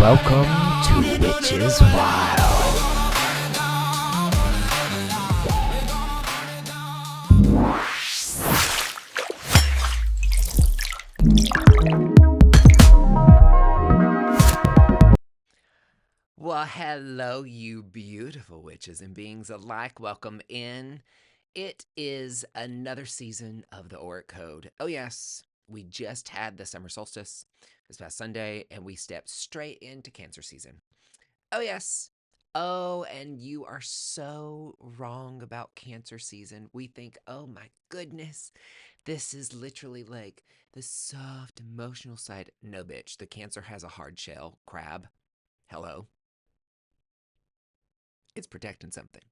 Welcome to Witches Wild. Well, hello, you beautiful witches and beings alike. Welcome in. It is another season of the Auric Code. Oh, yes, we just had the summer solstice this past Sunday, and we stepped straight into Cancer season. Oh, yes. Oh, and you are so wrong about Cancer season. We think, oh my goodness, this is literally like the soft emotional side. No, bitch, the Cancer has a hard shell. Crab. Hello. It's protecting something.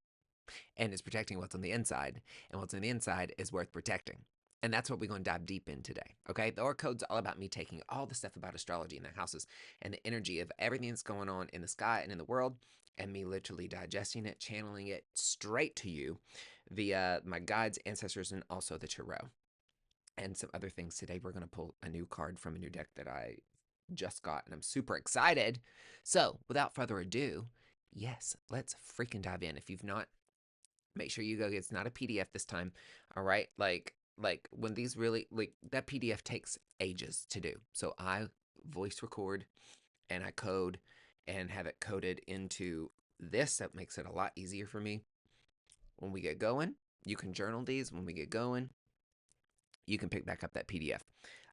And it's protecting what's on the inside. And what's on the inside is worth protecting. And that's what we're going to dive deep in today. Okay. The Auric Code's all about me taking all the stuff about astrology and the houses and the energy of everything that's going on in the sky and in the world, and me literally digesting it, channeling it straight to you via my guides, ancestors, and also the tarot. And some other things today. We're going to pull a new card from a new deck that I just got, and I'm super excited. So, without further ado, yes, let's freaking dive in. If you've not, make sure you go get, it's not a PDF this time. All right. Like when these really, like that PDF takes ages to do. So I voice record and I code and have it coded into this. That makes it a lot easier for me. When we get going, you can journal these. When we get going, you can pick back up that PDF.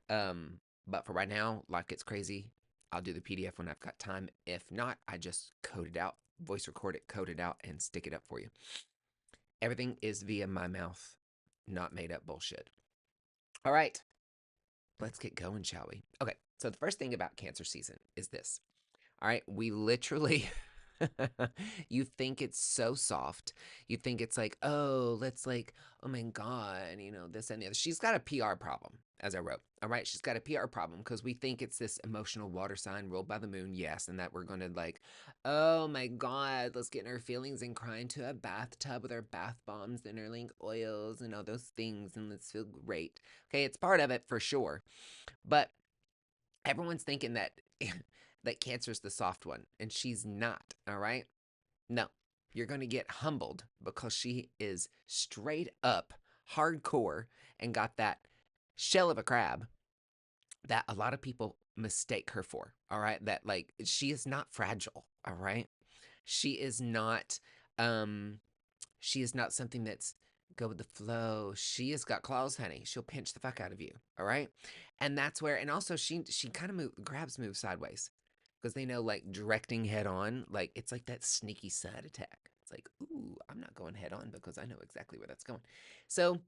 But for right now, life gets crazy. I'll do the PDF when I've got time. If not, I just code it out, voice record it, code it out, and stick it up for you. Everything is via my mouth, not made up bullshit. All right, let's get going, shall we? Okay, so the first thing about Cancer season is this. All right, we literally, you think it's so soft. You think it's like, oh, let's like, oh my God, this and the other. She's got a PR problem, as I wrote. All right, she's got a PR problem because we think it's this emotional water sign ruled by the moon, yes, and that we're going to like, oh my God, let's get in our feelings and cry into a bathtub with our bath bombs and our link oils and all those things, and let's feel great. Okay, it's part of it for sure, but everyone's thinking that that Cancer's the soft one, and she's not, all right? No, you're going to get humbled because she is straight up hardcore and got that shell of a crab that a lot of people mistake her for, all right? That like she is not fragile, all right? She is not something that's go with the flow. She has got claws, honey. She'll pinch the fuck out of you, all right? And that's where, and also she kind of grabs move sideways because they know like directing head on, like it's like that sneaky side attack. It's like, ooh, I'm not going head on because I know exactly where that's going. So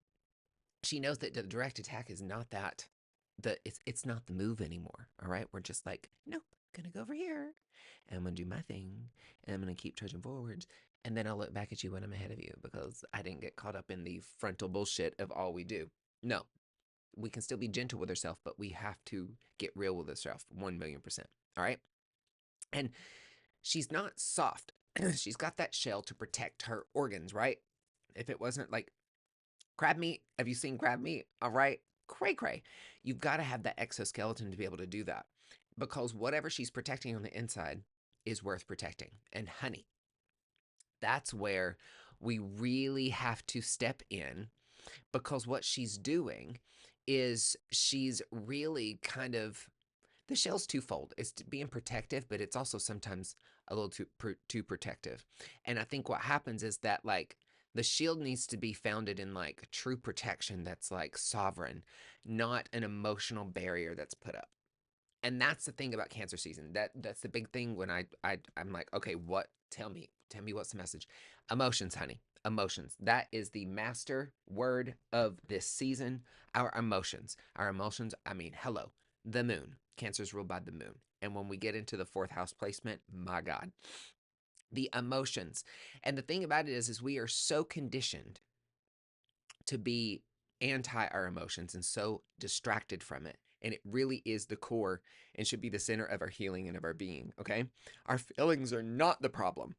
she knows that the direct attack is not that, it's not the move anymore. All right, we're just like, nope, gonna go over here, and I'm gonna do my thing, and I'm gonna keep trudging forwards, and then I'll look back at you when I'm ahead of you because I didn't get caught up in the frontal bullshit of all we do. No, we can still be gentle with ourselves, but we have to get real with ourselves 1,000,000%. All right. And she's not soft. She's got that shell to protect her organs, right? If it wasn't like crab meat, have you seen crab meat? All right. Cray cray. You've got to have that exoskeleton to be able to do that because whatever she's protecting on the inside is worth protecting. And honey, that's where we really have to step in because what she's doing is she's really kind of, the shell's twofold. It's being protective, but it's also sometimes a little too protective. And I think what happens is that like the shield needs to be founded in like true protection that's like sovereign, not an emotional barrier that's put up. And that's the thing about Cancer season. That's the big thing when I'm like, okay, what? Tell me what's the message. Emotions, honey. Emotions. That is the master word of this season. Our emotions. Our emotions. I mean, hello, the moon. Cancer's ruled by the moon. And when we get into the fourth house placement, my God, the emotions. And the thing about it is we are so conditioned to be anti our emotions and so distracted from it. And it really is the core and should be the center of our healing and of our being. Okay. Our feelings are not the problem,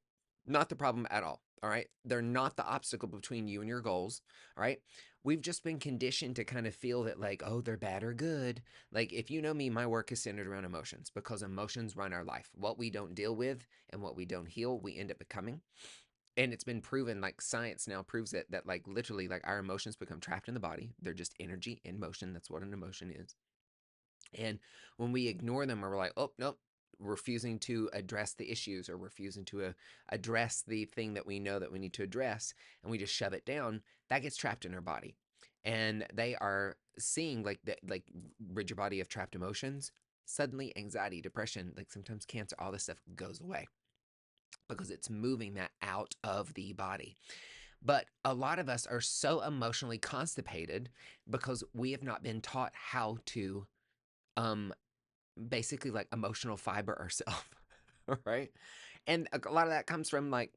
not the problem at all. All right. They're not the obstacle between you and your goals. All right. We've just been conditioned to kind of feel that, like, oh, they're bad or good. Like, if you know me, my work is centered around emotions because emotions run our life. What we don't deal with and what we don't heal, we end up becoming. And it's been proven, like science now proves it, that like literally like our emotions become trapped in the body. They're just energy in motion. That's what an emotion is. And when we ignore them, or we're like, oh, nope, refusing to address the issues, or refusing to address the thing that we know that we need to address, and we just shove it down, that gets trapped in our body. And they are seeing like the like rid your body of trapped emotions. Suddenly, anxiety, depression, like sometimes cancer, all this stuff goes away because it's moving that out of the body. But a lot of us are so emotionally constipated because we have not been taught how to um basically like emotional fiber ourselves, right? And a lot of that comes from like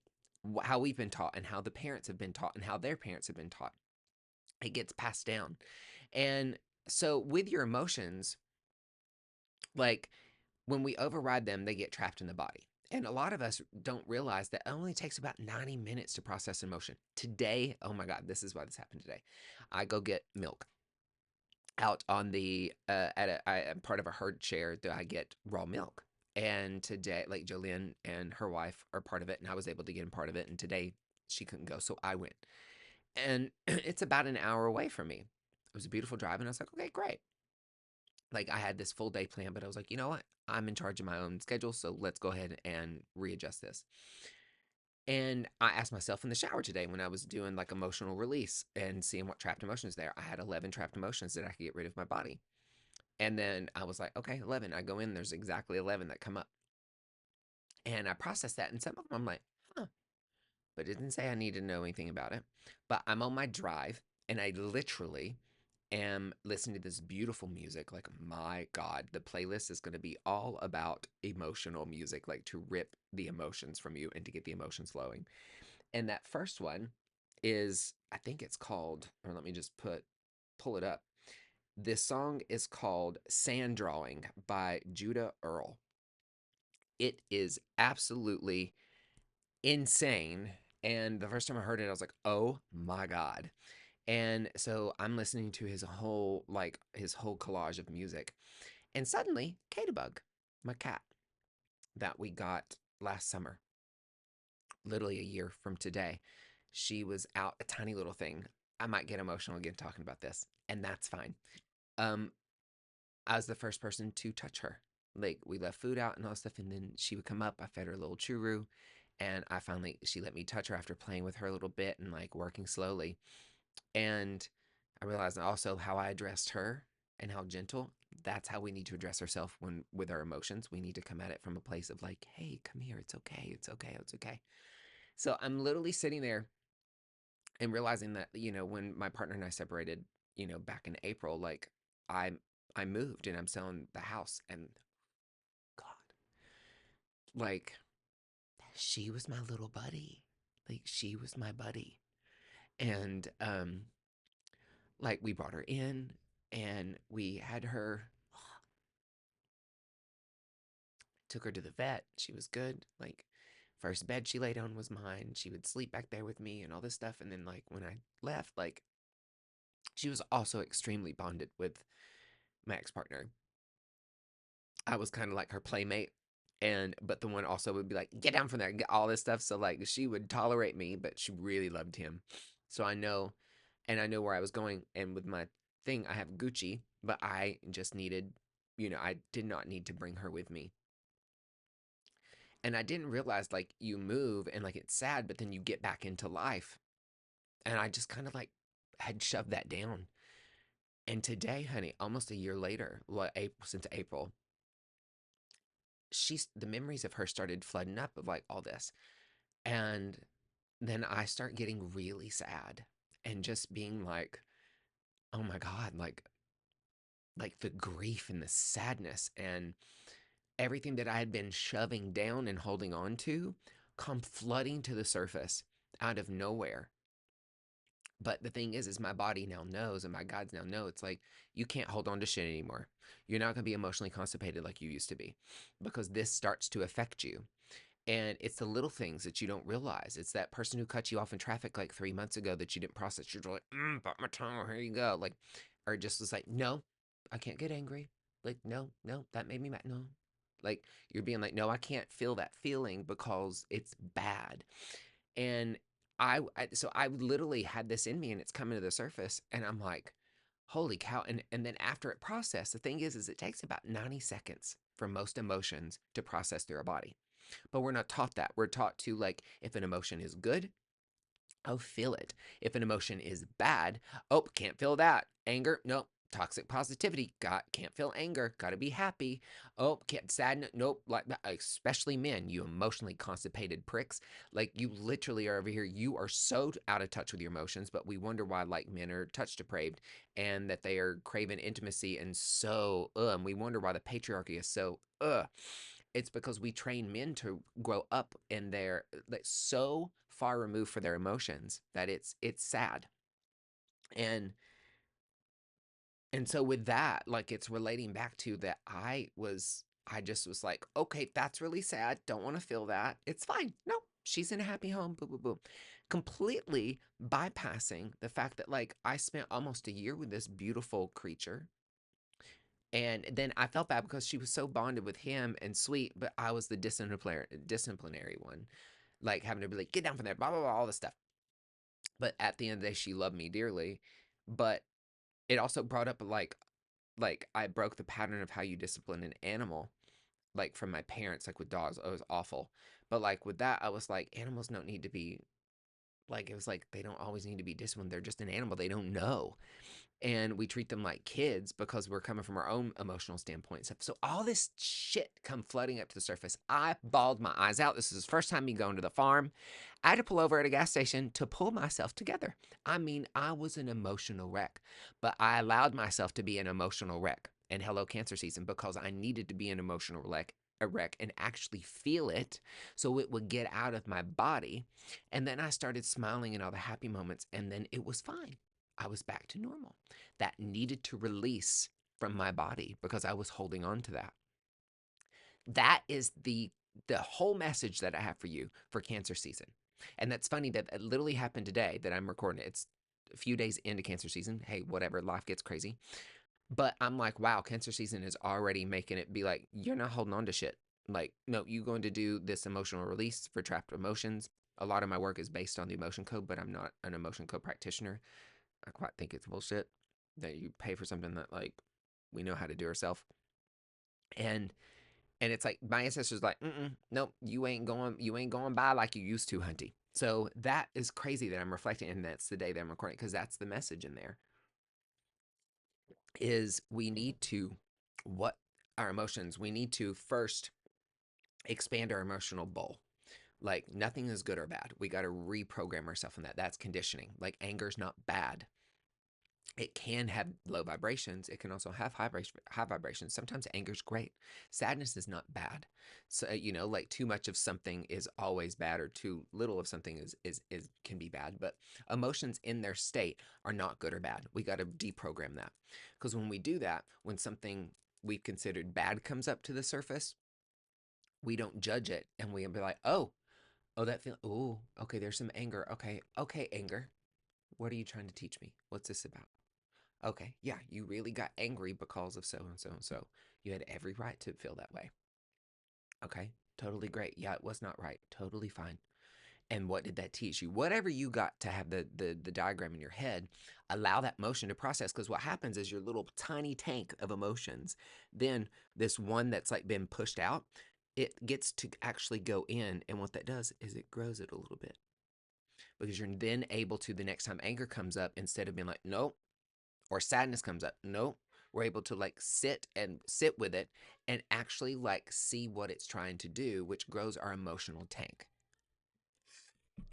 how we've been taught and how the parents have been taught and how their parents have been taught. It gets passed down. And so with your emotions, like when we override them, they get trapped in the body. And a lot of us don't realize that it only takes about 90 minutes to process emotion. Today, oh my God, this is why this happened today. I go get milk out on the I'm part of a herd share that I get raw milk. And today, like Jolene and her wife are part of it, and I was able to get in part of it. And today she couldn't go, so I went. And it's about an hour away from me. It was a beautiful drive, and I was like, okay, great. Like I had this full day plan, but I was like, you know what? I'm in charge of my own schedule, so let's go ahead and readjust this. And I asked myself in the shower today when I was doing like emotional release and seeing what trapped emotions there. I had 11 trapped emotions that I could get rid of my body. And then I was like, okay, 11. I go in, there's exactly 11 that come up. And I process that. And some of them I'm like, huh, but it didn't say I need to know anything about it. But I'm on my drive and I literally am listening to this beautiful music. Like, my God, the playlist is going to be all about emotional music, like to rip the emotions from you and to get the emotions flowing. And that first one is, I think it's called, or let me just pull it up. This song is called Sand Drawing by Judah Earl. It is absolutely insane. And the first time I heard it, I was like, oh my God. And so I'm listening to his whole collage of music. And suddenly, Katebug, my cat that we got last summer, literally a year from today, she was out, a tiny little thing. I might get emotional again talking about this, and that's fine. Um, I was the first person to touch her. Like, we left food out and all that stuff, and then she would come up. I fed her a little churu, and she let me touch her after playing with her a little bit and like working slowly. And I realized also how I addressed her and how gentle. That's how we need to address ourselves when with our emotions. We need to come at it from a place of like, hey, come here. It's okay. It's okay. It's okay. So I'm literally sitting there and realizing that, when my partner and I separated, back in April, like I I moved and I'm selling the house, and God, like she was my little buddy. Like she was my buddy. And like we brought her in and we had her, took her to the vet. She was good. Like first bed she laid on was mine. She would sleep back there with me and all this stuff. And then like when I left, like she was also extremely bonded with my ex-partner. I was kind of like her playmate. And but the one also would be like, get down from there, get all this stuff. So like she would tolerate me, but she really loved him. So I know, and I know where I was going. And with my thing, I have Gucci, but I just needed, I did not need to bring her with me. And I didn't realize like you move and like it's sad, but then you get back into life. And I just kind of like had shoved that down. And today, honey, almost a year later, well, since April, the memories of her started flooding up of like all this. And then I start getting really sad and just being like, oh my God, like the grief and the sadness and everything that I had been shoving down and holding on to come flooding to the surface out of nowhere. But the thing is my body now knows and my guides now know it's like, you can't hold on to shit anymore. You're not going to be emotionally constipated like you used to be because this starts to affect you. And it's the little things that you don't realize. It's that person who cut you off in traffic like 3 months ago that you didn't process. You're like, bite my tongue, here you go. Like, or just was like, no, I can't get angry. Like, no, no, that made me mad. No. Like, you're being like, no, I can't feel that feeling because it's bad. And so I literally had this in me and it's coming to the surface. And I'm like, holy cow. And then after it processed, the thing is it takes about 90 seconds for most emotions to process through our body. But we're not taught that. We're taught to, like, if an emotion is good, oh, feel it. If an emotion is bad, oh, can't feel that. Anger, nope. Toxic positivity, can't feel anger. Got to be happy. Oh, can't sadness, nope. Like, especially men, you emotionally constipated pricks. Like, you literally are over here. You are so out of touch with your emotions, but we wonder why, like, men are touch depraved and that they are craving intimacy and so and we wonder why the patriarchy is so it's because we train men to grow up in their, like, so far removed for their emotions that it's sad. And so with that, like, it's relating back to that I just was like, okay, that's really sad. Don't want to feel that. It's fine. No, she's in a happy home. Boo boo boo. Completely bypassing the fact that, like, I spent almost a year with this beautiful creature. And then I felt bad because she was so bonded with him and sweet, but I was the disciplinary one, like having to be like, get down from there, blah blah blah, all this stuff. But at the end of the day, she loved me dearly. But it also brought up, like I broke the pattern of how you discipline an animal, like from my parents, like with dogs. It was awful. But like with that, I was like, animals don't need to be, like, it was like they don't always need to be disciplined. They're just an animal. They don't know. And we treat them like kids because we're coming from our own emotional standpoint and stuff. So all this shit come flooding up to the surface. I bawled my eyes out. This is the first time me going to the farm. I had to pull over at a gas station to pull myself together. I mean, I was an emotional wreck, but I allowed myself to be an emotional wreck. And hello, cancer season, because I needed to be an emotional wreck and actually feel it so it would get out of my body. And then I started smiling in all the happy moments, and then it was fine. I was back to normal. That needed to release from my body because I was holding on to that. That is the whole message that I have for you for cancer season. And that's funny that it literally happened today that I'm recording it. It's a few days into cancer season. Hey, whatever, life gets crazy. But I'm like, wow, cancer season is already making it be like, you're not holding on to shit. Like, no, you're going to do this emotional release for trapped emotions. A lot of my work is based on the emotion code, but I'm not an emotion code practitioner. I quite think it's bullshit that you pay for something that, like, we know how to do ourselves. And it's like my ancestors like, nope, you ain't going by like you used to, hunty. So that is crazy that I'm reflecting, and that's the day that I'm recording because that's the message in there. Is we need to what our emotions. We need to first expand our emotional bowl. Like, nothing is good or bad. We got to reprogram ourselves in that. That's conditioning. Like, anger is not bad. It can have low vibrations. It can also have high vibrations. Sometimes anger is great. Sadness is not bad. So, like, too much of something is always bad, or too little of something is can be bad. But emotions in their state are not good or bad. We got to deprogram that, because when we do that, when something we've considered bad comes up to the surface, we don't judge it, and we be like, oh, that feel. Oh, okay. There's some anger. Okay, okay, anger. What are you trying to teach me? What's this about? Okay, yeah, you really got angry because of so and so and so. You had every right to feel that way. Okay, totally great. Yeah, it was not right. Totally fine. And what did that teach you? Whatever you got to have the diagram in your head, allow that motion to process. Because what happens is your little tiny tank of emotions, then this one that's like been pushed out, it gets to actually go in. And what that does is it grows it a little bit. Because you're then able to, the next time anger comes up, instead of being like, nope, or sadness comes up, nope, we're able to, like, sit with it and actually, like, see what it's trying to do, which grows our emotional tank.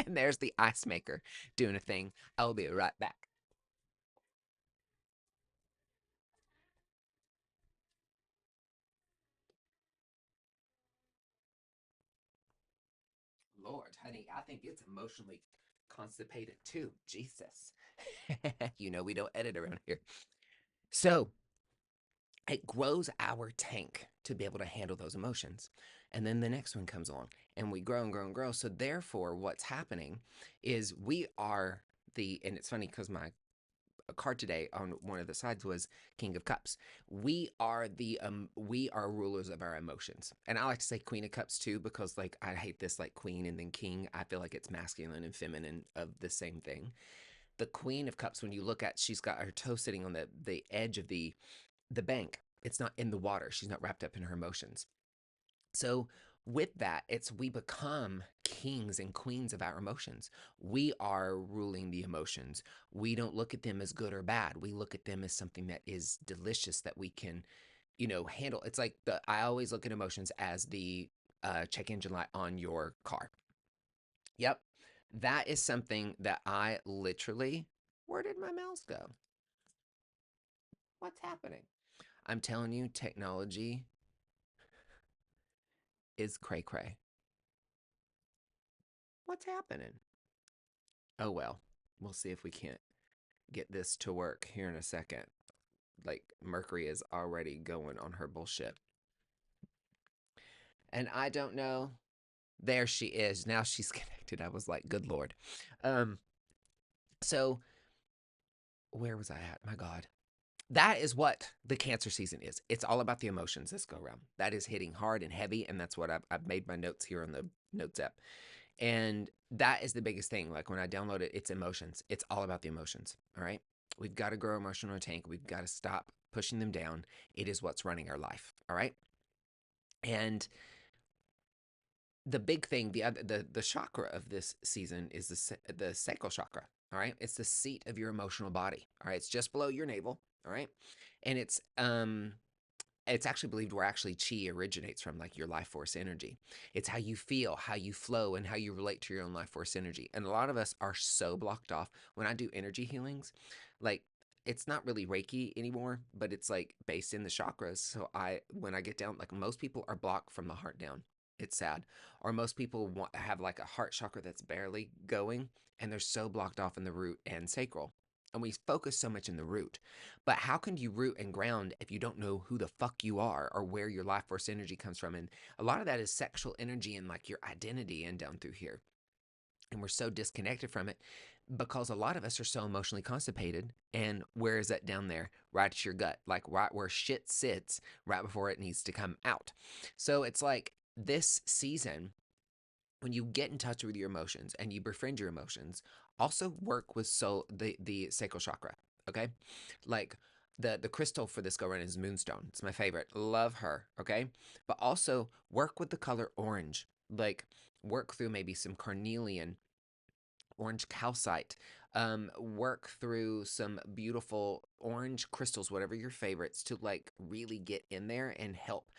And there's the ice maker doing a thing. I'll be right back. Lord, honey, I think it's emotionally constipated too. Jesus. We don't edit around here. So it grows our tank to be able to handle those emotions. And then the next one comes along and we grow and grow and grow. So therefore, what's happening is we are and it's funny because my card today on one of the sides was King of Cups. We are rulers of our emotions. And I like to say Queen of Cups too, because like I hate this like queen and then king. I feel like it's masculine and feminine of the same thing. The Queen of Cups, when you look at, she's got her toe sitting on the edge of the bank. It's not in the water. She's not wrapped up in her emotions. So with that, it's we become kings and queens of our emotions. We are ruling the emotions. We don't look at them as good or bad. We look at them as something that is delicious that we can, handle. It's like I always look at emotions as the check engine light on your car. Yep. That is something that I literally, where did my mouse go? What's happening? I'm telling you, technology is cray cray. What's happening? Oh well, we'll see if we can't get this to work here in a second. Like Mercury is already going on her bullshit. And I don't know. There she is. Now she's connected. I was like, good Lord. Um, so where was I at? My God. That is what the Cancer season is. It's all about the emotions this go around. That is hitting hard and heavy. And that's what I've made my notes here on the notes app. And that is the biggest thing. Like when I download it, it's emotions. It's all about the emotions. All right. We've got to grow emotional tank. We've got to stop pushing them down. It is what's running our life. All right. And the big thing, the chakra of this season is the sacral chakra. All right. It's the seat of your emotional body. All right. It's just below your navel. All right. And it's actually believed where actually chi originates from, like your life force energy. It's how you feel, how you flow, and how you relate to your own life force energy. And a lot of us are so blocked off. When I do energy healings, like it's not really Reiki anymore, but it's like based in the chakras. So when I get down, like most people are blocked from the heart down. It's sad. Or most people have like a heart chakra that's barely going, and they're so blocked off in the root and sacral. And we focus so much in the root. But how can you root and ground if you don't know who the fuck you are or where your life force energy comes from? And a lot of that is sexual energy and like your identity and down through here. And we're so disconnected from it because a lot of us are so emotionally constipated. And where is that down there? Right at your gut, like right where shit sits, right before it needs to come out. So it's like this season, when you get in touch with your emotions and you befriend your emotions, also work with the sacral chakra. Okay, like the crystal for this go around is moonstone. It's my favorite. Love her. Okay, but also work with the color orange. Like work through maybe some carnelian, orange calcite. Work through some beautiful orange crystals, whatever your favorites, to like really get in there and help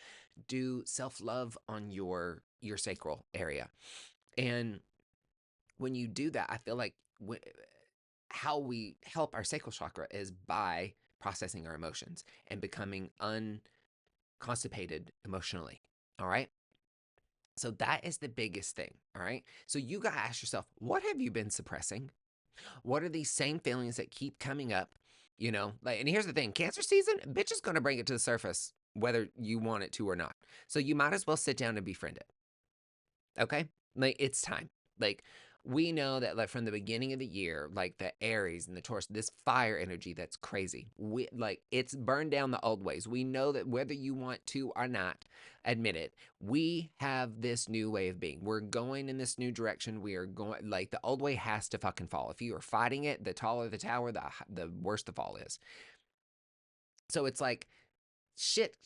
do self love on your sacral area. And when you do that, I feel like how we help our sacral chakra is by processing our emotions and becoming unconstipated emotionally. All right. So that is the biggest thing. All right. So you got to ask yourself, what have you been suppressing? What are these same feelings that keep coming up? Like, and here's the thing, Cancer season, bitch is going to bring it to the surface, whether you want it to or not. So you might as well sit down and befriend it. Okay? Like it's time. Like we know that like from the beginning of the year, like the Aries and the Taurus, this fire energy that's crazy. We like it's burned down the old ways. We know that whether you want to or not admit it, we have this new way of being. We're going in this new direction. We are going like the old way has to fucking fall. If you are fighting it, the taller the tower, the worse the fall is. So it's like shit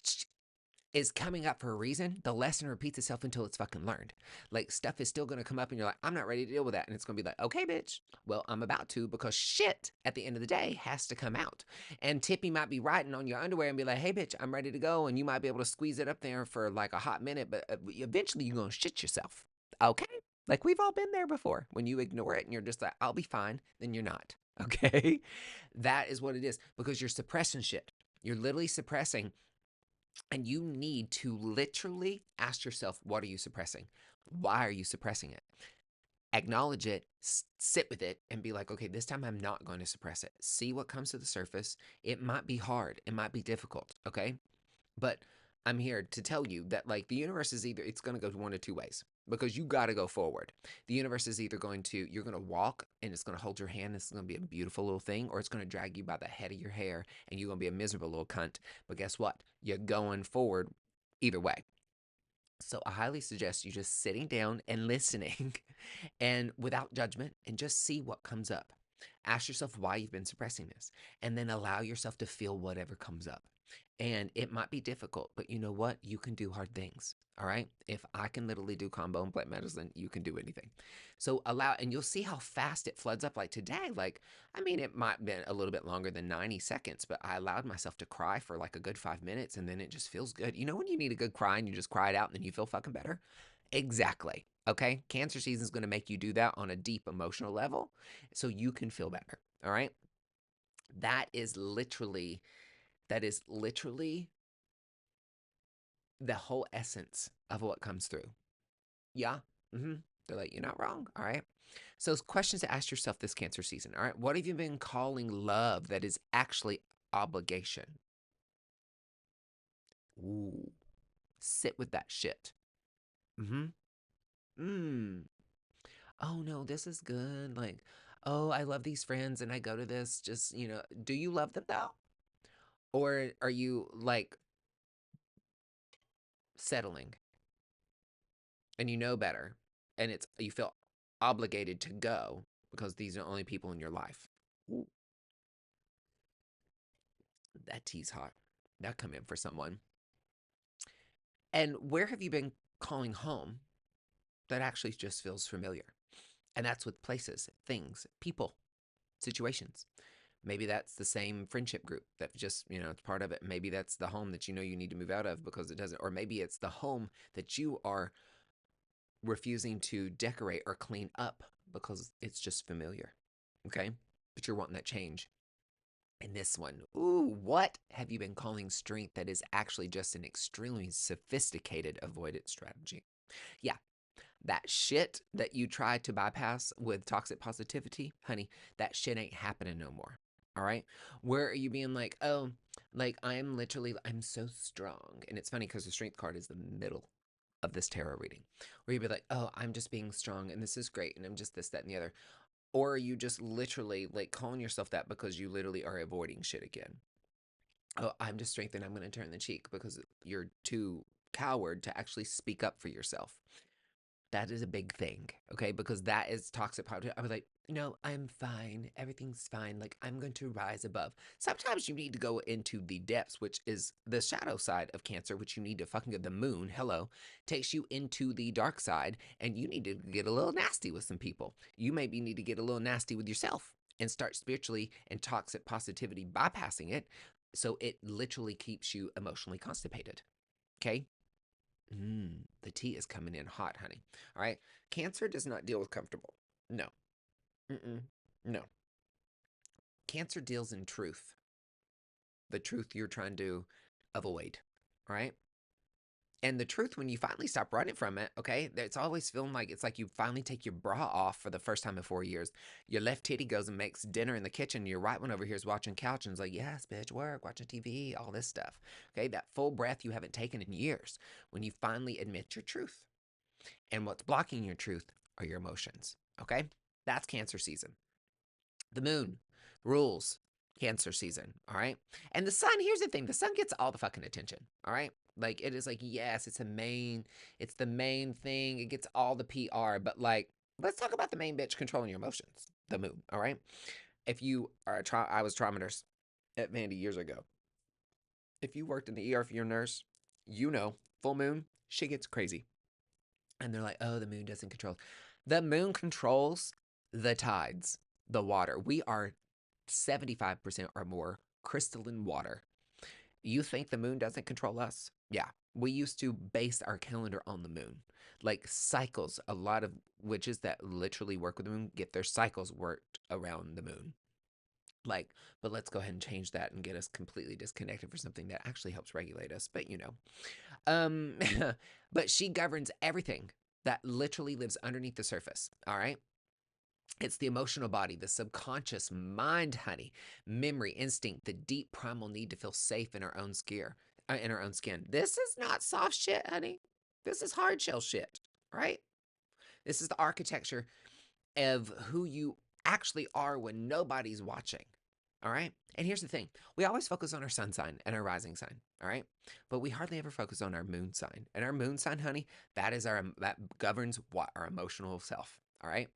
is coming up for a reason. The lesson repeats itself until it's fucking learned. Like stuff is still gonna come up and you're like, I'm not ready to deal with that. And it's gonna be like, okay, bitch. Well, I'm about to because shit at the end of the day has to come out. And Tippy might be writing on your underwear and be like, hey, bitch, I'm ready to go. And you might be able to squeeze it up there for like a hot minute, but eventually you're gonna shit yourself. Okay? Like we've all been there before. When you ignore it and you're just like, I'll be fine, then you're not. Okay? That is what it is because you're suppressing shit. You're literally suppressing and you need to literally ask yourself, what are you suppressing? Why are you suppressing it? Acknowledge it, sit with it, and be like, okay, this time I'm not going to suppress it. See what comes to the surface. It might be hard, it might be difficult, okay? But I'm here to tell you that like the universe is either it's going to go one of two ways because you got to go forward. The universe is either going to you're going to walk and it's going to hold your hand. It's going to be a beautiful little thing, or it's going to drag you by the head of your hair and you're going to be a miserable little cunt. But guess what? You're going forward either way. So I highly suggest you just sitting down and listening and without judgment and just see what comes up. Ask yourself why you've been suppressing this and then allow yourself to feel whatever comes up. And it might be difficult, but you know what? You can do hard things. All right. If I can literally do combo and plant medicine, you can do anything. So allow, and you'll see how fast it floods up. Like today, like, I mean, it might have been a little bit longer than 90 seconds, but I allowed myself to cry for like a good 5 minutes and then it just feels good. You know, when you need a good cry and you just cry it out and then you feel fucking better? Exactly. Okay. Cancer season is going to make you do that on a deep emotional level so you can feel better. All right. That is literally, that is literally the whole essence of what comes through. Yeah. Mm-hmm. They're like, you're not wrong. All right. So, questions to ask yourself this Cancer season. All right. What have you been calling love that is actually obligation? Ooh. Sit with that shit. Mm-hmm. Mm. Oh no, this is good. Like, oh, I love these friends and I go to this. Just, do you love them though? Or are you like settling and you know better and it's you feel obligated to go because these are the only people in your life? Ooh, that tea's hot. That come in for someone. And where have you been calling home that actually just feels familiar? And that's with places, things, people, situations. Maybe that's the same friendship group that just, it's part of it. Maybe that's the home that you know you need to move out of because it doesn't, or maybe it's the home that you are refusing to decorate or clean up because it's just familiar. Okay. But you're wanting that change. And this one, ooh, what have you been calling strength that is actually just an extremely sophisticated avoidance strategy? Yeah, that shit that you tried to bypass with toxic positivity, honey, that shit ain't happening no more. All right. Where are you being like, oh, like I'm so strong. And it's funny because the strength card is the middle of this tarot reading, where you'd be like, oh, I'm just being strong and this is great. And I'm just this, that, and the other. Or are you just literally like calling yourself that because you literally are avoiding shit again? Oh, I'm just strengthened. I'm going to turn the cheek because you're too coward to actually speak up for yourself. That is a big thing, okay? Because that is toxic positivity. I was like, no, I'm fine. Everything's fine. Like, I'm going to rise above. Sometimes you need to go into the depths, which is the shadow side of Cancer, which you need to fucking get. The moon, hello, takes you into the dark side, and you need to get a little nasty with some people. You maybe need to get a little nasty with yourself and start spiritually and toxic positivity bypassing it so it literally keeps you emotionally constipated, okay? The tea is coming in hot, honey. All right. Cancer does not deal with comfortable. No. Mm-mm. No. Cancer deals in truth, the truth you're trying to avoid. All right. And the truth, when you finally stop running from it, okay, it's always feeling like it's like you finally take your bra off for the first time in 4 years. Your left titty goes and makes dinner in the kitchen. Your right one over here is watching couch and is like, yes, bitch, work, watching TV, all this stuff. Okay. That full breath you haven't taken in years when you finally admit your truth. And what's blocking your truth are your emotions. Okay? That's Cancer season. The moon rules Cancer season. All right? And the sun, here's the thing, the sun gets all the fucking attention. All right? Like it is like, yes, it's the main thing. It gets all the PR, but like, let's talk about the main bitch controlling your emotions. The moon. All right? If you are I was a trauma nurse at Vandy years ago. If you worked in the ER for your nurse, you know, full moon, she gets crazy. And they're like, oh, the moon doesn't control. The moon controls the tides, the water. We are 75% or more crystalline water. You think the moon doesn't control us? Yeah. We used to base our calendar on the moon. Like cycles, a lot of witches that literally work with the moon get their cycles worked around the moon. Like, but let's go ahead and change that and get us completely disconnected for something that actually helps regulate us. But um, but she governs everything that literally lives underneath the surface. All right. It's the emotional body, the subconscious mind, honey, memory, instinct, the deep primal need to feel safe in our own in our own skin. This is not soft shit, honey. This is hard shell shit, right? This is the architecture of who you actually are when nobody's watching. All right. And here's the thing, we always focus on our sun sign and our rising sign. All right. But we hardly ever focus on our moon sign. And our moon sign, honey, that governs what our emotional self. All right.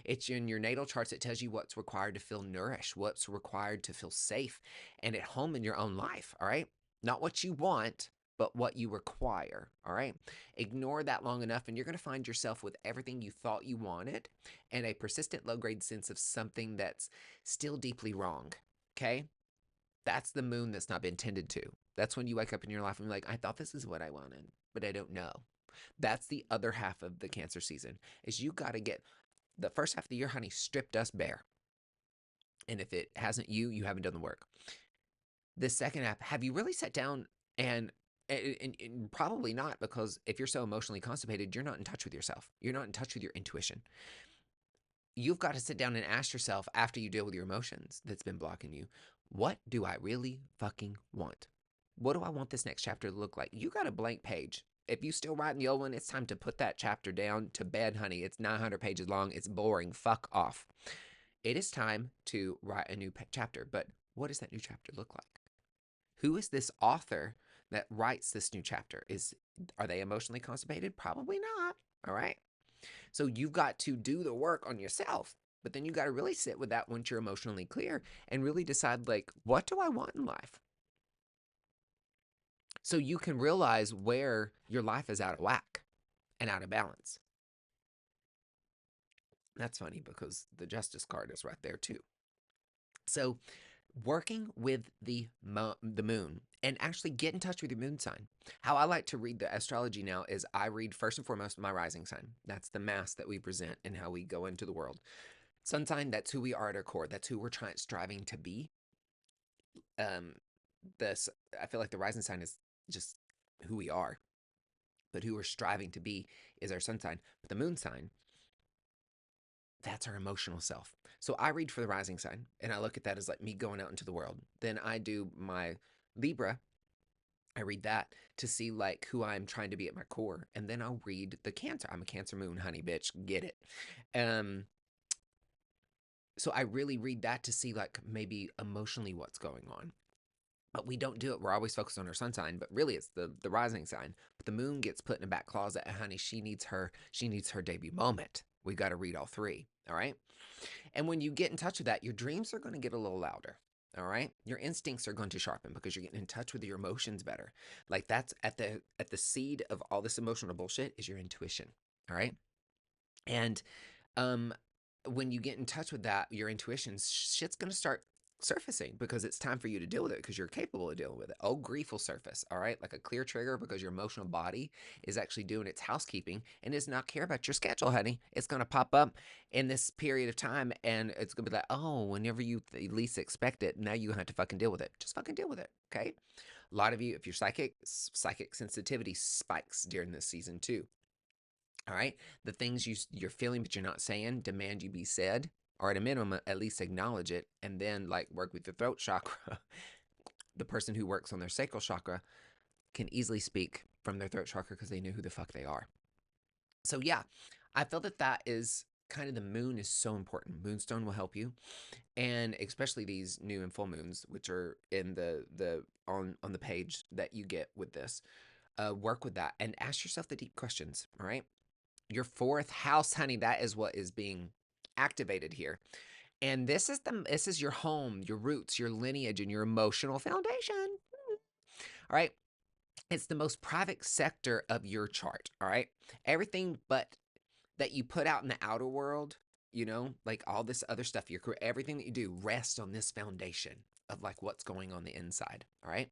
It's in your natal charts. It tells you what's required to feel nourished, what's required to feel safe and at home in your own life. All right. Not what you want, but what you require. All right. Ignore that long enough, and you're going to find yourself with everything you thought you wanted and a persistent low grade sense of something that's still deeply wrong. Okay. That's the moon that's not been tended to. That's when you wake up in your life and you're like, I thought this is what I wanted, but I don't know. That's the other half of the Cancer season, is you got to get the first half of the year, honey, stripped us bare. And if it hasn't you haven't done the work. The second half, have you really sat down and probably not, because if you're so emotionally constipated, you're not in touch with yourself. You're not in touch with your intuition. You've got to sit down and ask yourself, after you deal with your emotions that's been blocking you, what do I really fucking want? What do I want this next chapter to look like? You got a blank page. If you still writing the old one, it's time to put that chapter down to bed, honey. It's 900 pages long. It's boring. Fuck off. It is time to write a new chapter. But what does that new chapter look like? Who is this author that writes this new chapter? Are they emotionally constipated? Probably not. All right. So you've got to do the work on yourself, but then you got to really sit with that once you're emotionally clear and really decide, like, what do I want in life? So you can realize where your life is out of whack and out of balance. That's funny because the justice card is right there too. So working with the moon, and actually get in touch with your moon sign. How I like to read the astrology now is I read first and foremost my rising sign. That's the mask that we present and how we go into the world. Sun sign, that's who we are at our core. That's who we're striving to be. Um, this I feel like the rising sign is just who we are, but who we're striving to be is our sun sign. But the moon sign, that's our emotional self. So I read for the rising sign, and I look at that as like me going out into the world. Then I do my Libra. I read that to see like who I'm trying to be at my core, and then I'll read the Cancer. I'm a Cancer moon, honey, bitch, get it. Um, so I really read that to see like maybe emotionally what's going on. But we don't do it. We're always focused on our sun sign, but really it's the rising sign. But the moon gets put in a back closet, and honey, she needs her debut moment. We got to read all three. All right. And when you get in touch with that, your dreams are going to get a little louder. All right. Your instincts are going to sharpen because you're getting in touch with your emotions better. Like that's at the seed of all this emotional bullshit is your intuition. All right. And um when you get in touch with that, your intuition, shit's going to start surfacing because it's time for you to deal with it because you're capable of dealing with it. Oh, grief will surface, all right? Like a clear trigger because your emotional body is actually doing its housekeeping and does not care about your schedule, honey. It's going to pop up in this period of time and it's going to be like, oh, whenever you least expect it, now you have to fucking deal with it. Just fucking deal with it, okay? A lot of you, if you're psychic sensitivity spikes during this season too. All right. The things you're feeling but you're not saying demand you be said, or at a minimum, at least acknowledge it, and then like work with the throat chakra. The person who works on their sacral chakra can easily speak from their throat chakra because they know who the fuck they are. So yeah, I feel that is kind of the moon is so important. Moonstone will help you, and especially these new and full moons, which are in the on the page that you get with this. Work with that and ask yourself the deep questions. All right. Your fourth house, honey, that is what is being activated here. And this is your home, your roots, your lineage, and your emotional foundation. All right. It's the most private sector of your chart. All right. Everything but that you put out in the outer world, like all this other stuff, everything that you do rests on this foundation of like what's going on the inside. All right.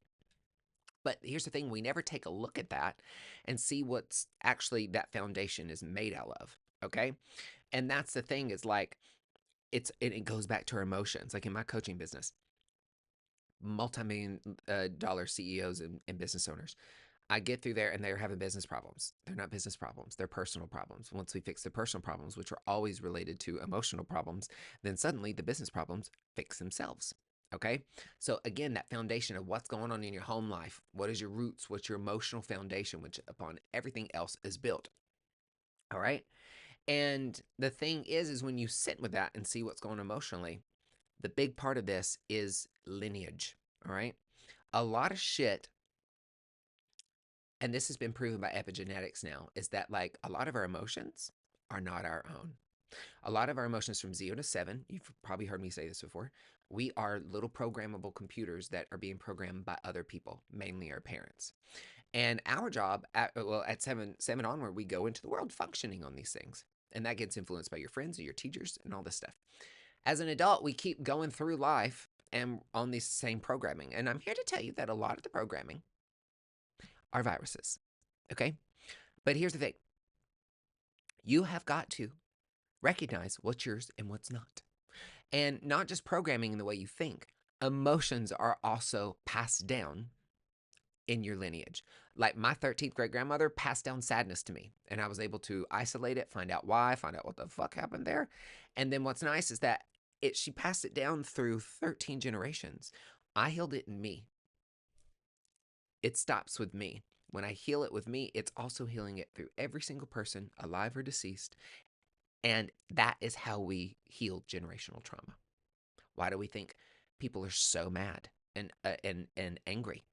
But here's the thing, we never take a look at that and see what's actually that foundation is made out of. Okay. And that's the thing is like, it goes back to our emotions. Like in my coaching business, multi-million dollar CEOs and business owners, I get through there and they're having business problems. They're not business problems. They're personal problems. Once we fix the personal problems, which are always related to emotional problems, then suddenly the business problems fix themselves. Okay. So again, that foundation of what's going on in your home life, what is your roots, what's your emotional foundation, which upon everything else is built. All right. And the thing is when you sit with that and see what's going on emotionally, the big part of this is lineage. All right. A lot of shit, and this has been proven by epigenetics now, is that like a lot of our emotions are not our own. A lot of our emotions from 0 to 7, you've probably heard me say this before, we are little programmable computers that are being programmed by other people, mainly our parents. And our job at 7 onward, we go into the world functioning on these things. And that gets influenced by your friends or your teachers and all this stuff. As an adult, we keep going through life and on this same programming. And I'm here to tell you that a lot of the programming are viruses. Okay? But here's the thing. You have got to recognize what's yours and what's not. And not just programming in the way you think, emotions are also passed down in your lineage. Like my 13th great grandmother passed down sadness to me, and I was able to isolate it, find out why, find out what the fuck happened there. And then what's nice is that she passed it down through 13 generations. I healed it in me. It stops with me. When I heal it with me, it's also healing it through every single person, alive or deceased. And that is how we heal generational trauma. Why do we think people are so mad and angry?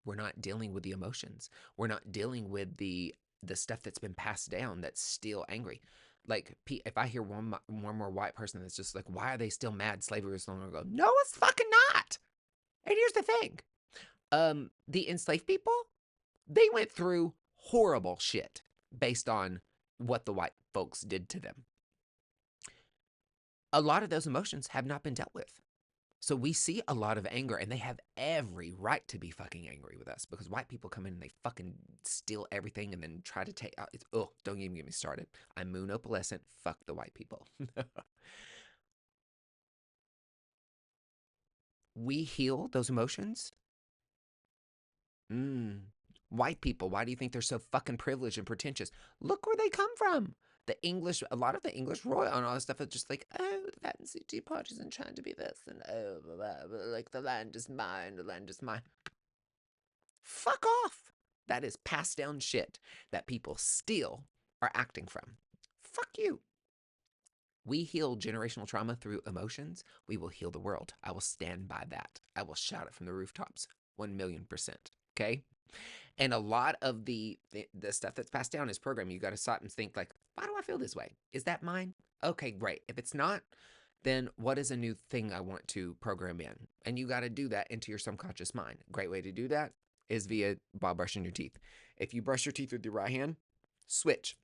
We're not dealing with the emotions. We're not dealing with the stuff that's been passed down that's still angry. Like if I hear one more white person that's just like, why are they still mad? Slavery was so long ago. No, it's fucking not. And here's the thing: the enslaved people, they went through horrible shit based on what the white folks did to them. A lot of those emotions have not been dealt with. So we see a lot of anger, and they have every right to be fucking angry with us because white people come in and they fucking steal everything and then try to take out. Oh, don't even get me started. I'm moon opalescent. Fuck the white people. We heal those emotions. Mm. White people, why do you think they're so fucking privileged and pretentious? Look where they come from. The English, a lot of the English royal and all this stuff is just like, oh, the fancy teapots and trying to be this, and oh, blah, blah, blah, like the land is mine, the land is mine. Fuck off. That is passed down shit that people still are acting from. Fuck you. We heal generational trauma through emotions. We will heal the world. I will stand by that. I will shout it from the rooftops. 1,000,000%. Okay? And a lot of the stuff that's passed down is programming. You got to stop and think like, why do I feel this way? Is that mine? Okay, great. If it's not, then what is a new thing I want to program in? And you got to do that into your subconscious mind. Great way to do that is while brushing your teeth. If you brush your teeth with your right hand, switch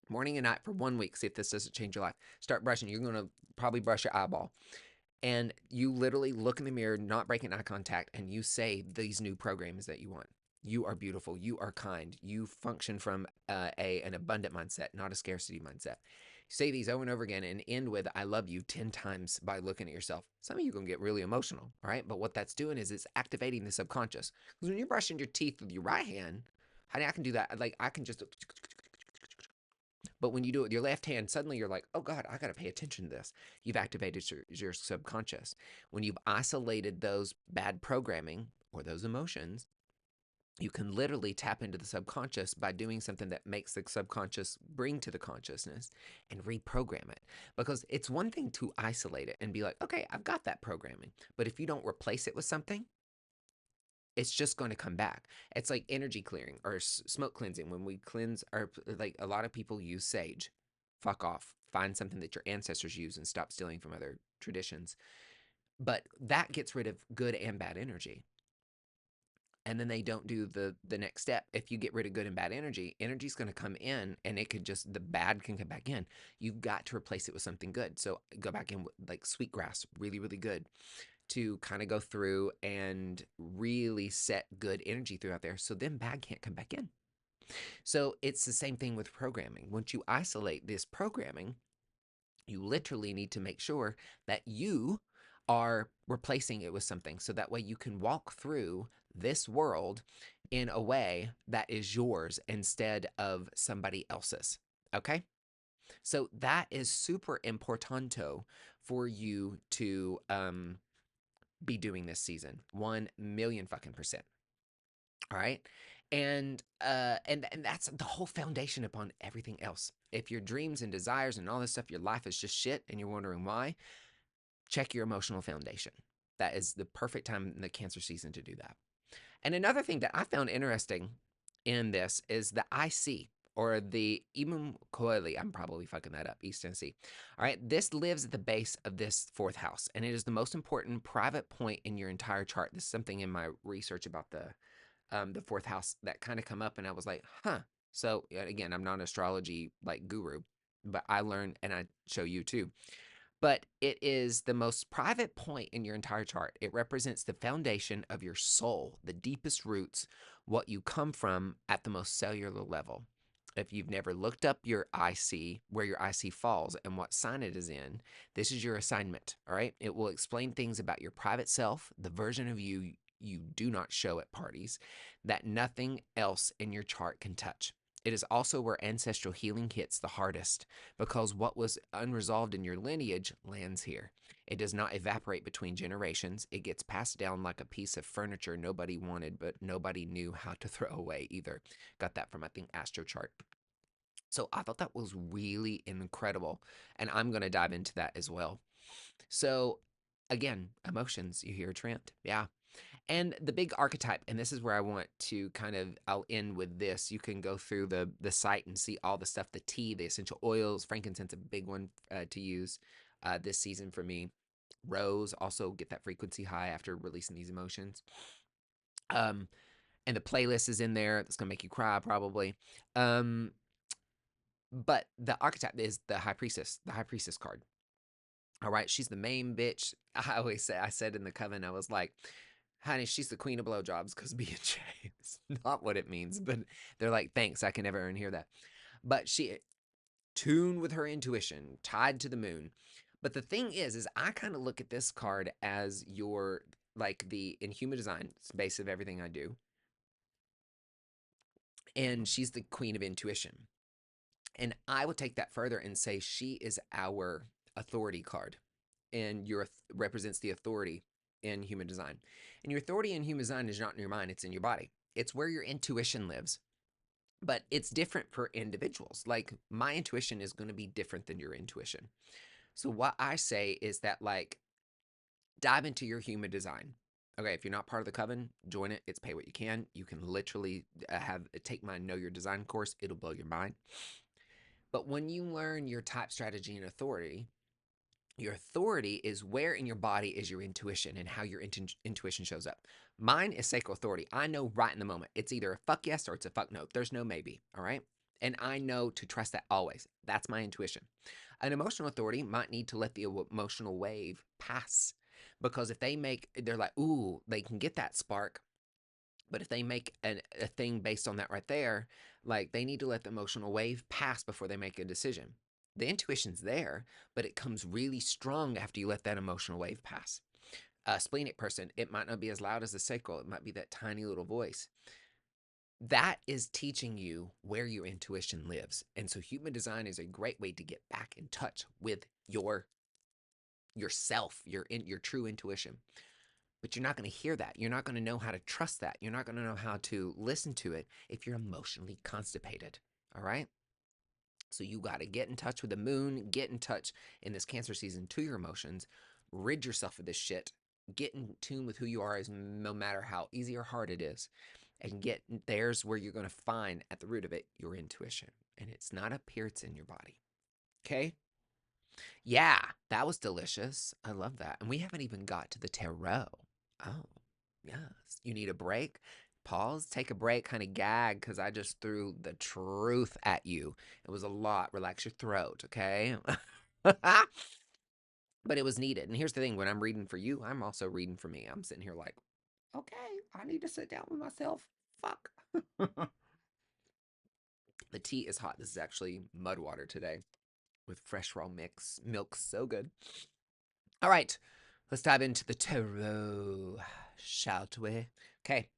morning and night for 1 week. See if this doesn't change your life. Start brushing. You're going to probably brush your eyeball. And you literally look in the mirror, not breaking eye contact, and you say these new programs that you want. You are beautiful. You are kind. You function from an abundant mindset, not a scarcity mindset. Say these over and over again and end with I love you 10 times by looking at yourself. Some of you are going to get really emotional, all right? But what that's doing is it's activating the subconscious. Because when you're brushing your teeth with your right hand, honey, I can do that. Like I can just, but when you do it with your left hand, suddenly you're like, oh God, I got to pay attention to this. You've activated your subconscious. When you've isolated those bad programming or those emotions, you can literally tap into the subconscious by doing something that makes the subconscious bring to the consciousness and reprogram it. Because it's one thing to isolate it and be like, okay, I've got that programming. But if you don't replace it with something, it's just going to come back. It's like energy clearing or smoke cleansing. When we cleanse our, like a lot of people use sage. Fuck off. Find something that your ancestors use and stop stealing from other traditions. But that gets rid of good and bad energy. And then they don't do the next step. If you get rid of good and bad energy, energy's going to come in and it could just, the bad can come back in. You've got to replace it with something good. So go back in with like sweetgrass, really, really good to kind of go through and really set good energy throughout there. So then bad can't come back in. So it's the same thing with programming. Once you isolate this programming, you literally need to make sure that you are replacing it with something so that way you can walk through this world in a way that is yours instead of somebody else's. Okay? So that is super importanto for you to be doing this season. 1,000,000 fucking percent. All right. And that's the whole foundation upon everything else. If your dreams and desires and all this stuff, your life is just shit and you're wondering why, check your emotional foundation. That is the perfect time in the Cancer season to do that. And another thing that I found interesting in this is the IC, or the Imum Coeli. I'm probably fucking that up, East Tennessee. All right, this lives at the base of this fourth house, and it is the most important private point in your entire chart. This is something in my research about the fourth house that kind of come up, and I was like, huh. So again, I'm not an astrology like guru, but I learned, and I show you too. But it is the most private point in your entire chart. It represents the foundation of your soul, the deepest roots, what you come from at the most cellular level. If you've never looked up your IC, where your IC falls and what sign it is in, this is your assignment, all right? It will explain things about your private self, the version of you do not show at parties, that nothing else in your chart can touch. It is also where ancestral healing hits the hardest, because what was unresolved in your lineage lands here. It does not evaporate between generations. It gets passed down like a piece of furniture nobody wanted, but nobody knew how to throw away either. Got that from, I think, AstroChart. So I thought that was really incredible, and I'm going to dive into that as well. So again, emotions, you hear Trent. Yeah. And the big archetype, and this is where I want to kind of, I'll end with this. You can go through the site and see all the stuff, the tea, the essential oils, frankincense, a big one to use this season for me. Rose, also get that frequency high after releasing these emotions. Um, and the playlist is in there. That's gonna make you cry probably. Um, but the archetype is the High Priestess card. All right, she's the main bitch. I always say, I said in the coven, I was like, honey, she's the queen of blowjobs because B&J is not what it means. But they're like, thanks, I can never hear that. But she tuned with her intuition, tied to the moon. But the thing is I kind of look at this card as your, like the, in human design, it's the base of everything I do. And she's the queen of intuition. And I would take that further and say she is our authority card. And represents the authority in human design. And your authority in human design is not in your mind, it's in your body. It's where your intuition lives. But it's different for individuals. Like my intuition is going to be different than your intuition. So what I say is that, like, dive into your human design. Okay, if you're not part of the coven, join it. It's pay what you can. You can literally take my Know Your Design course. It'll blow your mind. But when you learn your type, strategy, and authority, your authority is where in your body is your intuition and how your intuition shows up. Mine is sacral authority. I know right in the moment. It's either a fuck yes or it's a fuck no. There's no maybe, all right? And I know to trust that always. That's my intuition. An emotional authority might need to let the emotional wave pass, because if they're like, ooh, they can get that spark. But if they make a thing based on that right there, like they need to let the emotional wave pass before they make a decision. The intuition's there, but it comes really strong after you let that emotional wave pass. A splenic person, it might not be as loud as the sacral. It might be that tiny little voice. That is teaching you where your intuition lives. And so human design is a great way to get back in touch with yourself, your true intuition. But you're not going to hear that. You're not going to know how to trust that. You're not going to know how to listen to it if you're emotionally constipated. All right? So you got to get in touch with the moon, get in touch in this Cancer season to your emotions, rid yourself of this shit, get in tune with who you are, as no matter how easy or hard it is, and there's where you're going to find at the root of it your intuition. And it's not up here, it's in your body. Okay? Yeah, that was delicious. I love that. And we haven't even got to the tarot. Oh, yes. You need a break? Pause, take a break, kind of gag, because I just threw the truth at you. It was a lot. Relax your throat, okay? But it was needed. And here's the thing, when I'm reading for you, I'm also reading for me. I'm sitting here like, okay, I need to sit down with myself. Fuck. The tea is hot. This is actually mud water today with fresh raw milk. So good. All right, let's dive into the tarot, shall we? Okay,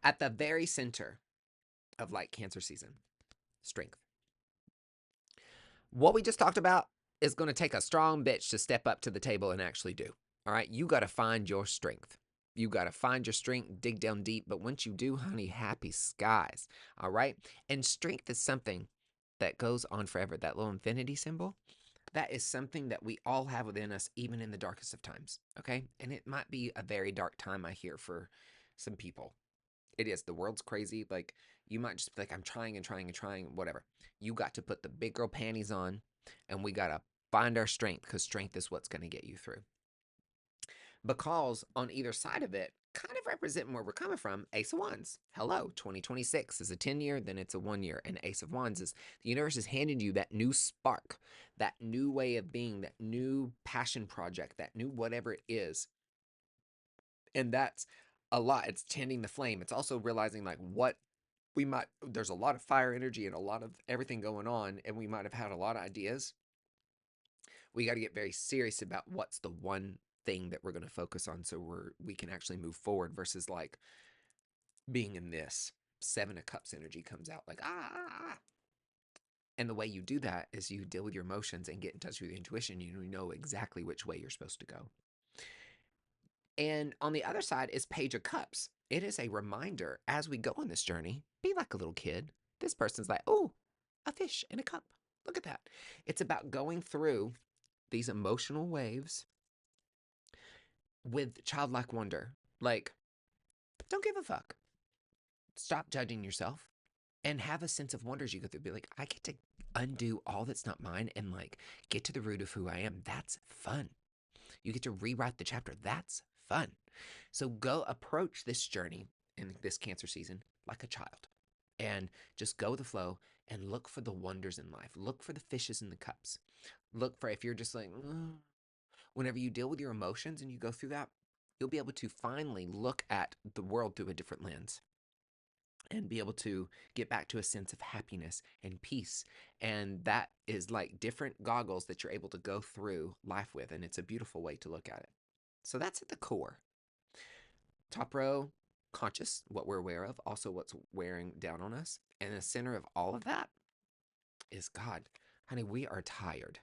at the very center of like Cancer season, strength. What we just talked about is going to take a strong bitch to step up to the table and actually do. All right, you got to find your strength. You got to find your strength, dig down deep. But once you do, honey, happy skies. All right. And strength is something that goes on forever. That little infinity symbol, that is something that we all have within us, even in the darkest of times. Okay. And it might be a very dark time, I hear, for some people. It is. The world's crazy. Like, you might just be like, I'm trying and trying and trying, whatever. You got to put the big girl panties on, and we got to find our strength, because strength is what's going to get you through. Because on either side of it, kind of representing where we're coming from, Ace of Wands. Hello, 2026 is a 10-year, then it's a 1-year. And Ace of Wands is the universe is handing you that new spark, that new way of being, that new passion project, that new whatever it is. And that's a lot. It's tending the flame. It's also realizing like what we might, there's a lot of fire energy and a lot of everything going on, and we might have had a lot of ideas. We got to get very serious about what's the one thing that we're going to focus on, so we can actually move forward, versus like being in this 7 of Cups energy comes out like ah. And the way you do that is you deal with your emotions and get in touch with your intuition. You know exactly which way you're supposed to go. And on the other side is Page of Cups. It is a reminder as we go on this journey, be like a little kid. This person's like, oh, a fish in a cup. Look at that. It's about going through these emotional waves with childlike wonder. Like, don't give a fuck. Stop judging yourself and have a sense of wonder as you go through. Be like, I get to undo all that's not mine and like get to the root of who I am. That's fun. You get to rewrite the chapter. That's fun. So go approach this journey in this Cancer season like a child, and just go with the flow and look for the wonders in life. Look for the fishes in the cups. Look for, if you're just like, whenever you deal with your emotions and you go through that, you'll be able to finally look at the world through a different lens and be able to get back to a sense of happiness and peace. And that is like different goggles that you're able to go through life with. And it's a beautiful way to look at it. So that's at the core. Top row, conscious, what we're aware of, also what's wearing down on us. And the center of all of that is God. Honey, we are tired.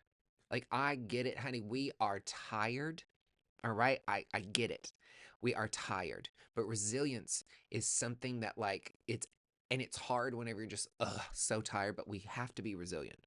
Like, I get it, honey. We are tired. All right. I get it. We are tired. But resilience is something that, like, it's hard whenever you're just so tired, but we have to be resilient.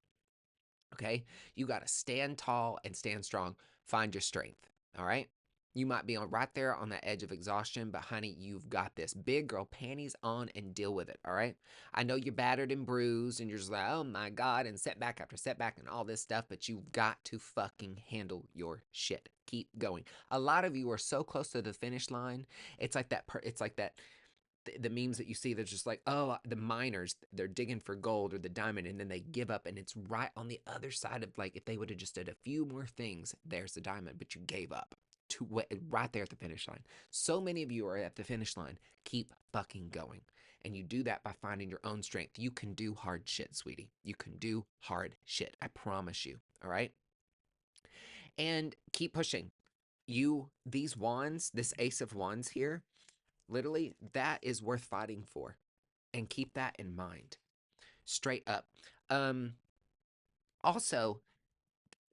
Okay? You got to stand tall and stand strong. Find your strength. All right? You might be on right there on the edge of exhaustion, but honey, you've got this. Big girl panties on and deal with it. All right? I know you're battered and bruised and you're just like, oh my God, and setback after setback and all this stuff, but you've got to fucking handle your shit. Keep going. A lot of you are so close to the finish line. It's like that. It's like that. The memes that you see, they're just like, oh, the miners, they're digging for gold or the diamond, and then they give up, and it's right on the other side of, like, if they would have just did a few more things, there's the diamond, but you gave up to right there at the finish line. So many of you are at the finish line. Keep fucking going. And you do that by finding your own strength. You can do hard shit, sweetie. You can do hard shit. I promise you. All right? And keep pushing. These wands, this Ace of Wands here, literally, that is worth fighting for. And keep that in mind. Straight up. Also,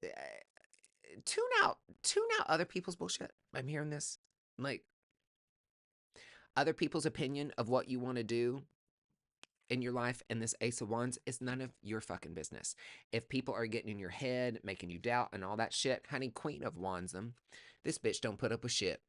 uh, tune out other people's bullshit. I'm hearing this. Like, other people's opinion of what you want to do in your life, and this Ace of Wands is none of your fucking business. If people are getting in your head, making you doubt and all that shit, honey, Queen of Wands them. This bitch don't put up with shit.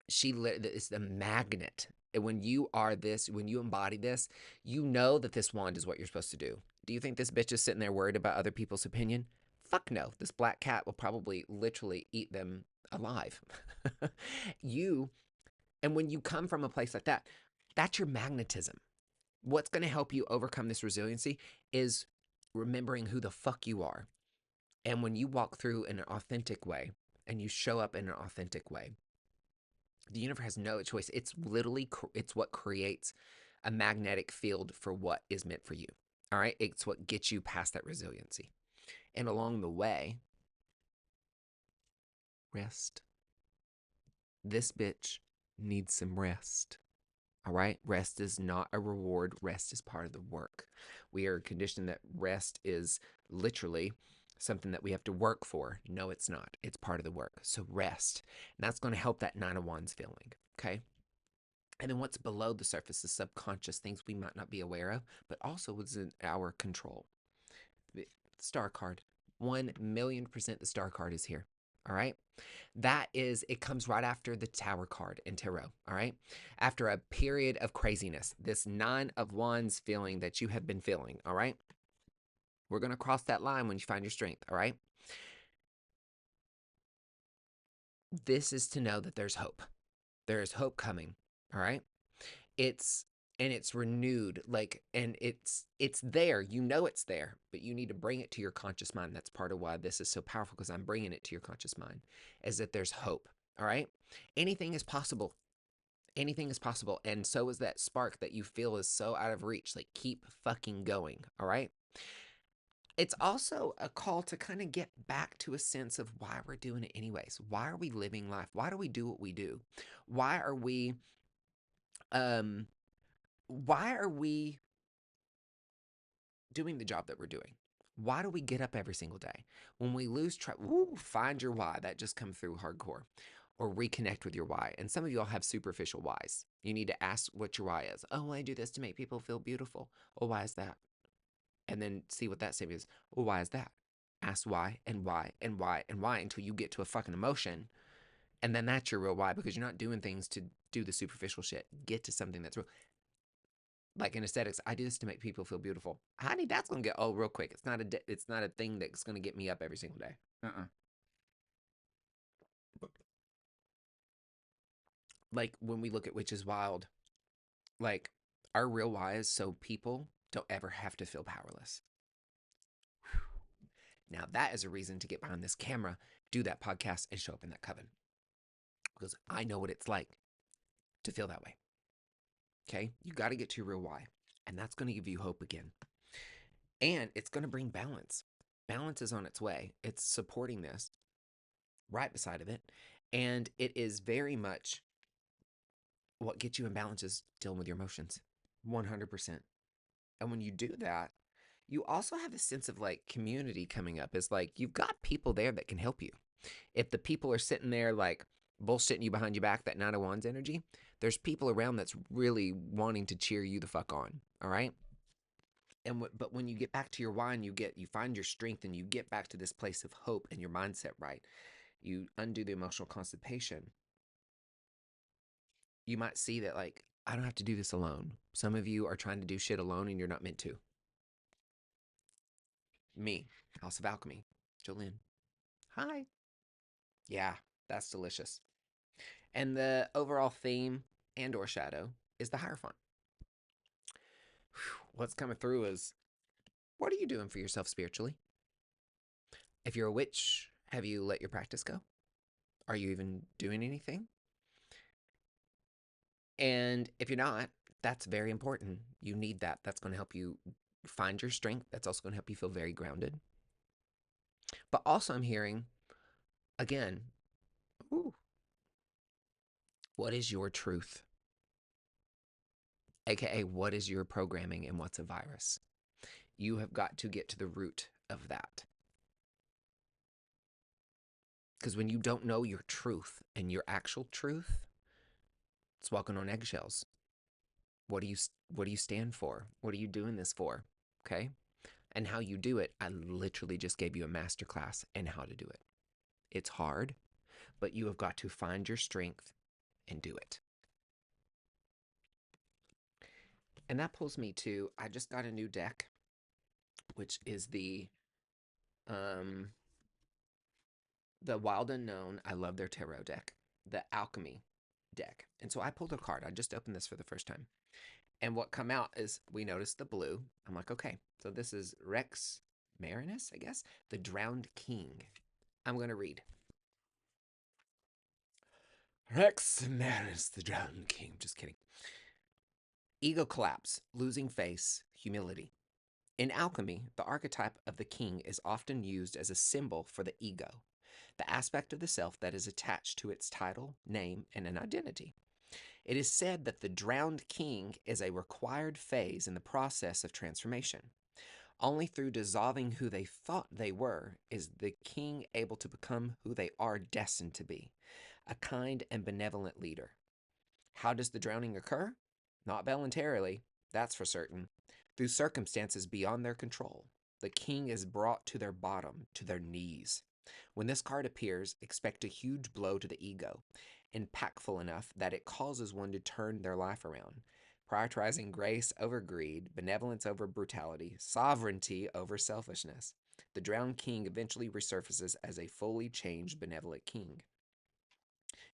She is the magnet. And when you embody this, you know that this wand is what you're supposed to do. Do you think this bitch is sitting there worried about other people's opinion? Fuck no. This black cat will probably literally eat them alive. And when you come from a place like that, that's your magnetism. What's going to help you overcome this resiliency is remembering who the fuck you are. And when you walk through in an authentic way and you show up in an authentic way, the universe has no choice. It's literally, it's what creates a magnetic field for what is meant for you. All right. It's what gets you past that resiliency. And along the way, rest. This bitch needs some rest. All right. Rest is not a reward. Rest is part of the work. We are conditioned that rest is literally something that we have to work for. No, it's not. It's part of the work. So rest. And that's going to help that Nine of Wands feeling. Okay. And then what's below the surface, the subconscious things we might not be aware of, but also what's in our control. The star card. 1,000,000% the star card is here. All right. That is, it comes right after the Tower card in Tarot. All right. After a period of craziness, this Nine of Wands feeling that you have been feeling. All right. We're going to cross that line when you find your strength. All right. This is to know that there's hope. There is hope coming. All right. It's renewed, like, and it's there. You know it's there, but you need to bring it to your conscious mind. That's part of why this is so powerful, because I'm bringing it to your conscious mind, is that there's hope. All right. Anything is possible. Anything is possible. And so is that spark that you feel is so out of reach. Like, keep fucking going. All right. It's also a call to kind of get back to a sense of why we're doing it anyways. Why are we living life? Why do we do what we do? Why are we um why are we doing the job that we're doing? Why do we get up every single day? When we lose track, find your why. That just come through hardcore. Or reconnect with your why. And some of y'all have superficial whys. You need to ask what your why is. Oh, I do this to make people feel beautiful. Oh, why is that? And then see what that statement is. Oh, why is that? Ask why and why and why and why until you get to a fucking emotion. And then that's your real why, because you're not doing things to do the superficial shit. Get to something that's real. Like in aesthetics, I do this to make people feel beautiful. Honey, that's gonna get old real quick. It's not a thing that's gonna get me up every single day. Like when we look at Witch is Wild, like our real why is so people don't ever have to feel powerless. Now that is a reason to get behind this camera, do that podcast, and show up in that coven, because I know what it's like to feel that way. Okay, you got to get to your real why, and that's going to give you hope again, and it's going to bring balance. Balance is on its way. It's supporting this right beside of it, and it is very much what gets you in balance is dealing with your emotions 100%. And when you do that, you also have a sense of like community coming up. It's like you've got people there that can help you. If the people are sitting there like bullshitting you behind your back, that Nine of Wands energy, there's people around that's really wanting to cheer you the fuck on. All right. But when you get back to your why and you find your strength and you get back to this place of hope and your mindset right, you undo the emotional constipation. You might see that, like, I don't have to do this alone. Some of you are trying to do shit alone and you're not meant to. Me, House of Alchemy, Jolene. Hi. Yeah, that's delicious. And the overall theme and or shadow is the Hierophant. What's coming through is, what are you doing for yourself spiritually? If you're a witch, have you let your practice go? Are you even doing anything? And if you're not, that's very important. You need that. That's going to help you find your strength. That's also going to help you feel very grounded. But also, I'm hearing, again, ooh, what is your truth? AKA, what is your programming and what's a virus? You have got to get to the root of that. Because when you don't know your truth and your actual truth, it's walking on eggshells. What do you stand for? What are you doing this for? Okay? And how you do it, I literally just gave you a masterclass in how to do it. It's hard, but you have got to find your strength and do it. And that pulls me to, I just got a new deck, which is the Wild Unknown. I love their tarot deck, the Alchemy deck. And so I pulled a card. I just opened this for the first time. And what come out is, we noticed the blue. I'm like, okay, so this is Rex Marinus, I guess, the Drowned King. I'm going to read. Rex Marinus, the Drowned King. Just kidding. Ego collapse, losing face, humility. In alchemy, the archetype of the king is often used as a symbol for the ego, the aspect of the self that is attached to its title, name, and an identity. It is said that the drowned king is a required phase in the process of transformation. Only through dissolving who they thought they were is the king able to become who they are destined to be, a kind and benevolent leader. How does the drowning occur? Not voluntarily, that's for certain. Through circumstances beyond their control, the king is brought to their bottom, to their knees. When this card appears, expect a huge blow to the ego, impactful enough that it causes one to turn their life around, prioritizing grace over greed, benevolence over brutality, sovereignty over selfishness. The drowned king eventually resurfaces as a fully changed, benevolent king.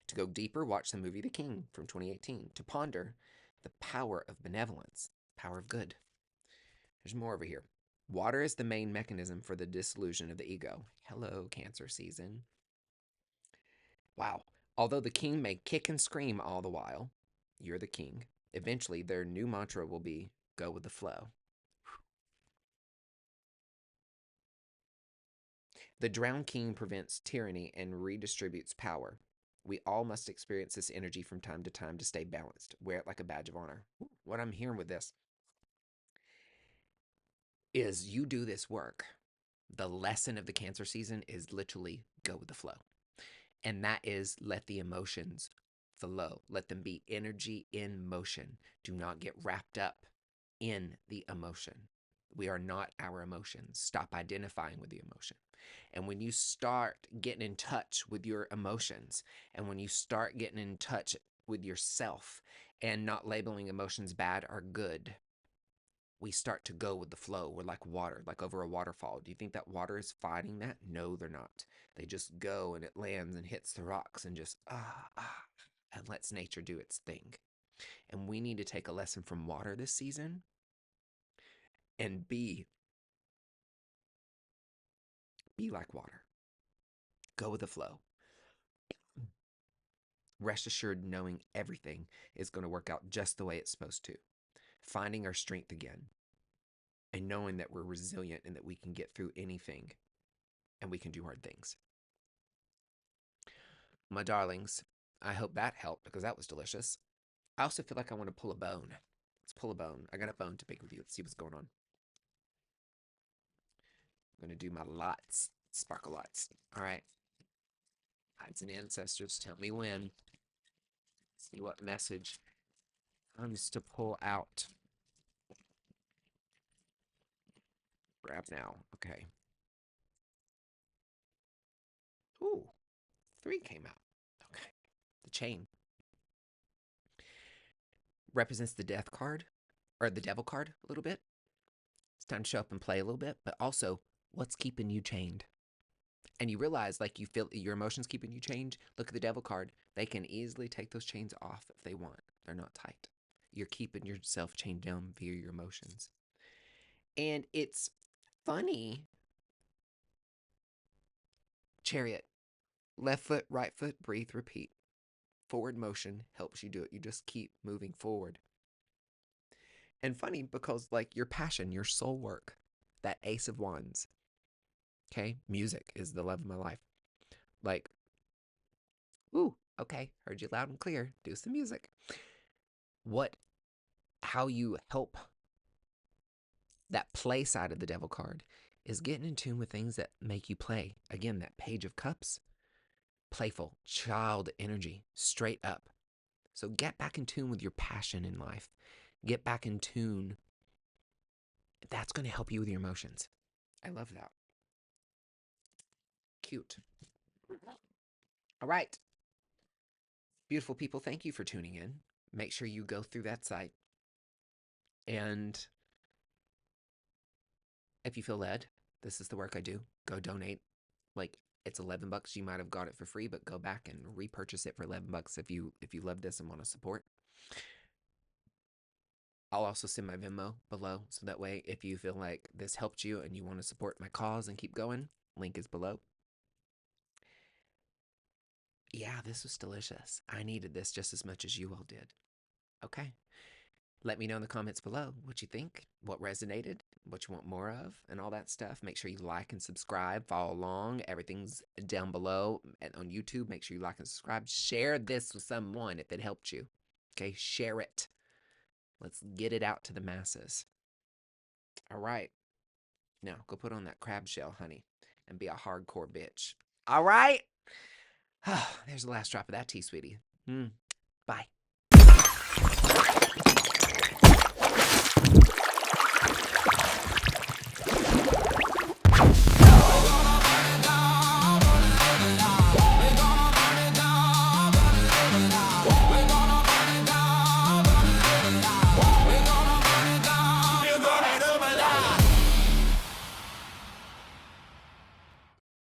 To go deeper, watch the movie The King from 2018 to ponder the power of benevolence, power of good. There's more over here. Water is the main mechanism for the dissolution of the ego. Hello, Cancer season. Wow. Although the king may kick and scream all the while, you're the king. Eventually, their new mantra will be go with the flow. The drowned king prevents tyranny and redistributes power. We all must experience this energy from time to time to stay balanced. Wear it like a badge of honor. What I'm hearing with this is you do this work. The lesson of the Cancer season is literally go with the flow. And that is let the emotions flow. Let them be energy in motion. Do not get wrapped up in the emotion. We are not our emotions. Stop identifying with the emotion. And when you start getting in touch with your emotions, and when you start getting in touch with yourself and not labeling emotions bad or good, we start to go with the flow. We're like water, like over a waterfall. Do you think that water is fighting that? No, they're not. They just go and it lands and hits the rocks and just and lets nature do its thing. And we need to take a lesson from water this season and be like water. Go with the flow. Rest assured, knowing everything is going to work out just the way it's supposed to. Finding our strength again and knowing that we're resilient and that we can get through anything and we can do hard things. My darlings, I hope that helped because that was delicious. I also feel like I want to pull a bone. Let's pull a bone. I got a bone to pick with you. Let's see what's going on. I'm going to do my lights, sparkle lights. All right. Guides and ancestors, tell me when. See what message comes to pull out. Grab now. Okay. Ooh, 3 came out. Okay. The chain represents the death card, or the devil card a little bit. It's time to show up and play a little bit, but also what's keeping you chained? And you realize, like, you feel your emotions keeping you chained. Look at the devil card. They can easily take those chains off if they want. They're not tight. You're keeping yourself chained down via your emotions. And it's funny. Chariot. Left foot, right foot, breathe, repeat. Forward motion helps you do it. You just keep moving forward. And funny because, like, your passion, your soul work, that Ace of Wands, okay? Music is the love of my life. Like, ooh, okay, heard you loud and clear. Do some music. How you help that play side of the devil card is getting in tune with things that make you play. Again, that Page of Cups, playful, child energy, straight up. So get back in tune with your passion in life. Get back in tune. That's going to help you with your emotions. I love that. Cute. All right. Beautiful people, thank you for tuning in. Make sure you go through that site. And if you feel led, this is the work I do. Go donate. Like, it's $11. You might have got it for free, but go back and repurchase it for $11 if you love this and want to support. I'll also send my Venmo below, so that way if you feel like this helped you and you want to support my cause and keep going, link is below. Yeah, this was delicious. I needed this just as much as you all did. Okay. Let me know in the comments below what you think, what resonated, what you want more of, and all that stuff. Make sure you like and subscribe, follow along. Everything's down below and on YouTube. Make sure you like and subscribe. Share this with someone if it helped you. Okay, share it. Let's get it out to the masses. All right. Now, go put on that crab shell, honey, and be a hardcore bitch. All right? There's the last drop of that tea, sweetie. Bye.